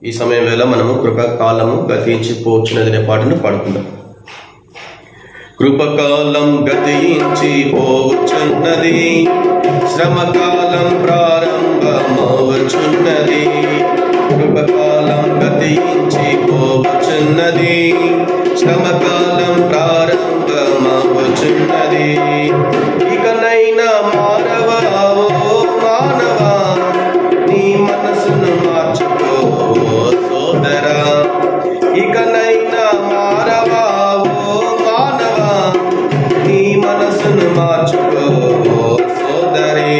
ఈ సమయం వేళ మనము కృపకాలము గతించిపోవచ్చున్నదనే పాటను పాడుకుందాం. కృపకాలం గతించి పోవచ్చున్నది, శ్రమకాలం ప్రారంభమవుచున్నది. కృపకాలం గతించి పోవచ్చున్నది, శ్రమకాలం ప్రారంభమవుచున్నది. ఇకనైనా మారవా ఓ మానవా, నీ మనసును మార్చుకో సోదరా. ఇకనైనా మారవా ఓ మానవా, నీ మనసును మార్చుకో సోదరి.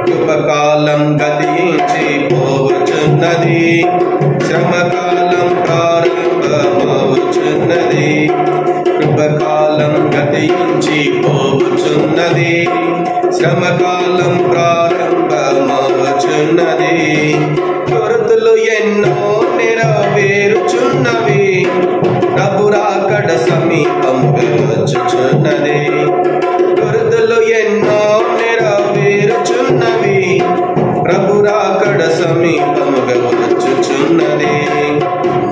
కృపకాలం గతించి పోవచ్చున్నది, శ్రమకాలం ప్రారంభమవుచున్నది. కృపకాలం గతించి పోవచ్చున్నది, శ్రమకాలం ప్రారంభమవుచున్నది. కొరతలు ఎన్నో నెరవేరుచున్నవి, ప్రభు రాకడ సమీపముగా వచ్చుచున్నది. కొరతలు ఎన్నో నెరవేరుచున్నవి, ప్రభు రాకడ సమీపముగా వచ్చుచున్నది.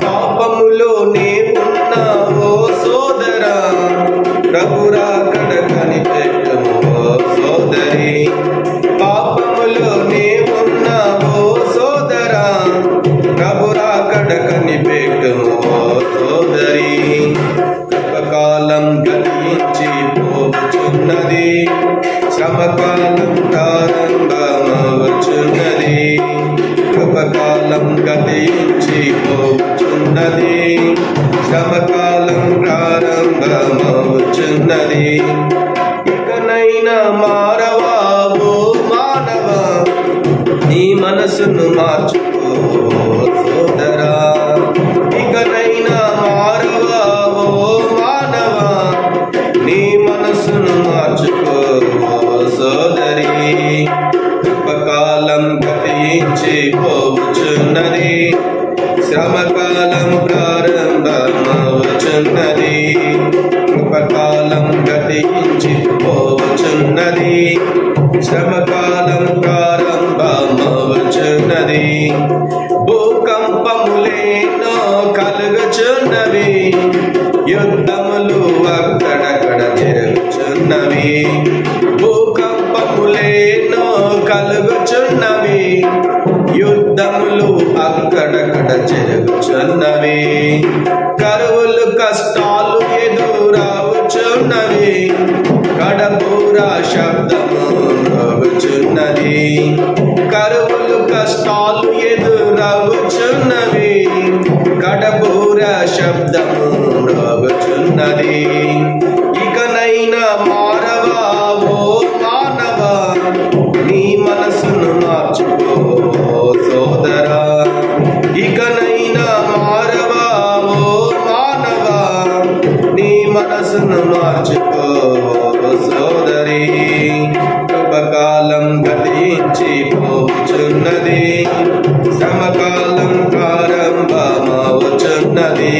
పాపములోనే ఉన్నావో సోదరా, ప్రభు రాకడ కనిపెట్టుము ఓ సోదరి. పాపములోనే ఉన్నావో సోదరా, ప్రభు రాకడ కనిపెట్టుము ఓ సోదరి. కృపకాలం గతించి పోవచ్చున్నది, శ్రమకాలం ప్రారంభమవుచున్నది. కృపకాలం గతించి పోవచ్చున్నది, శ్రమకాలం ప్రారంభమవుచున్నది. ఇకనైనా మారవా ఓ మానవా, నీ మనసును మార్చుకో సోదరా. ఇకనైనా మారవా ఓ మానవా, నీ మనసును మార్చుకో సోదరి. కృపకాలం గతించి పోవచ్చున్నది, శ్రమకాలం ప్రారంభమవుచున్నది. కృపకాలం గతించి పోవచ్చున్నది, శ్రమకాలం ప్రారంభమవుచున్నది. భూకంపములేనో కలుగుచున్నవి, యుద్ధములు అక్కడక్కడ జరుగుచున్నవి. భూకంపములేనో కలుగుచున్నవి, యుద్ధములు అక్కడక్కడ జరుగుచున్నవి. కరువులు కష్టాలు ఎదురవుచున్నవి, కడబూర శబ్దము మ్రోగుచున్నది. కరువులు కష్టాలు ఎదురవుచున్నవి, కడబూర శబ్దము మ్రోగుచున్నది. ఇకనైనా మారవా ఓ మానవా, నీ మనసును మార్చుకో సోదరా. ఇకనైనా మారవా ఓ మానవా, నీ మనసును మార్చుకో సోదరి. కృపకాలం గతించి పోవచ్చున్నది, శ్రమకాలం ప్రారంభమవుచున్నది.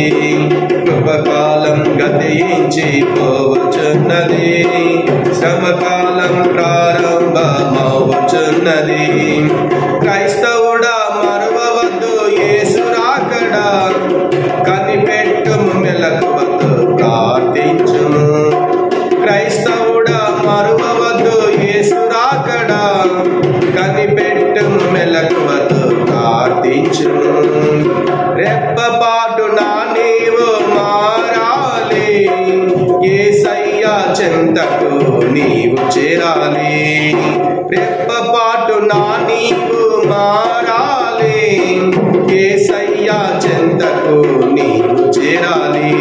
కృపకాలం గతించి పోవచ్చున్నది, శ్రమకాలం ప్రారంభమవుచున్నది. క్రైస్తవుడా మరువవద్దు యేసు రాకడా, కనిపెట్టుము మెలకువతో ప్రార్థించుము. క్రైస్తవుడా మరువవద్దు యేసు రాకడా, కనిపెట్టుము మెలకువతో ప్రార్థించుము. రెప్పపాటున నీవు మారాలి, యేసయ్యా చెంతకు నీవు చేరాలి. రెప్పపాటున నీవు మారాలి, యేసయ్యా చెంతకు నీవు చేరాలి.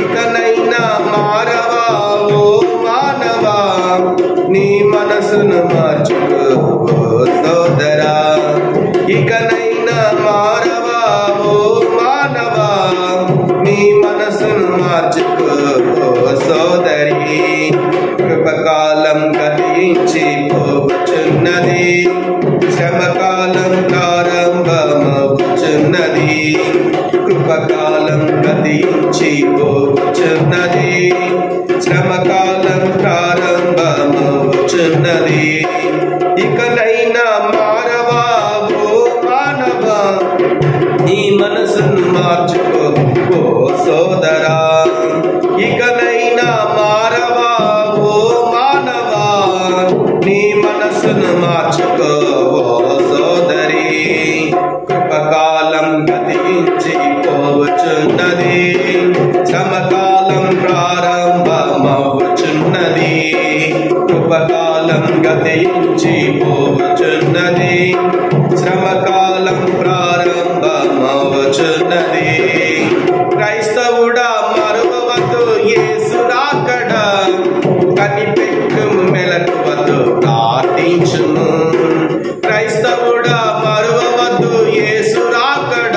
ఇకనైనా మారవా ఓ మానవా, నీ మనసును మార్చుకో సోదరా. ఇకనైనా మారవా ఓ మానవా, నీ మనసును మార్చుకో సోదరి. కృపకాలం గతించి పోవచ్చున్నది, శ్రమకాలం మార్చుకో ఓ సోదరా. ఇకనైనా మారవా ఓ మానవా, నీ మనసును మార్చుకో ఓ సోదరి. కృపకాలం గతించి పోవచున్నది, శ్రమకాలం ప్రారంభమవుచున్నది. కృపకాలం గతించి పోవచున్నది, శ్రమకాలం ప్రారంభమవుచున్నది. క్రైస్తవుడా మరువవద్దు యేసు రాకడ, కనిపెట్టు మెలకువతో ప్రార్థించుము. క్రైస్తవుడా మరువవద్దు యేసు రాకడ,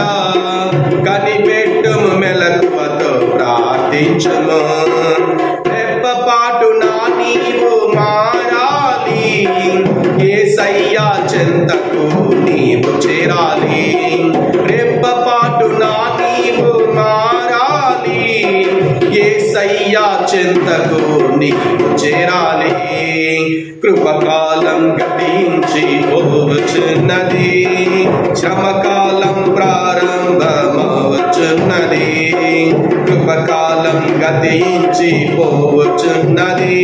కనిపెట్టు మెలకువతో ప్రార్థించుము. రెప్పపాటున నీవు మారాలి, యేసయ్యా చెంతకు నీవు చేరాలి. రెప్పపాటున నీవు మారాలి, యేసయ్యా చెంతకు నీవు చేరాలి. కృపకాలం గతించి పోవచున్నది, శ్రమకాలం ప్రారంభమవుచున్నది. కృపకాలం గతించి పోవచున్నది,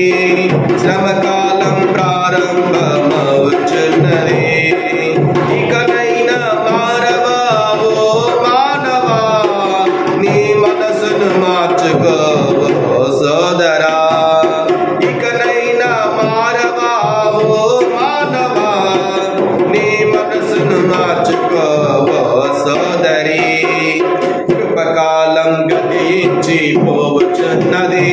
శ్రమకాలం ప్రారంభమవుచున్నది. ఇకనైనా మారవా ఓ మానవా, నీ మనసును మార్చుకో ఓ సోదరా. ఇకనైనా మారవా ఓ మానవా, నీ మనసును మార్చుకో ఓ సోదరి. కృపకాలం గతించి పోవచున్నది,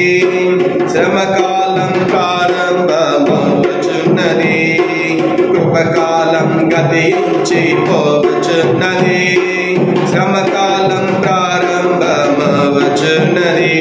శ్రమకాలం ప్రారంభమవుచున్నది. కృపకాలం గతించి పోవచున్నది, శ్రమకాలం ప్రారంభమవుచున్నది.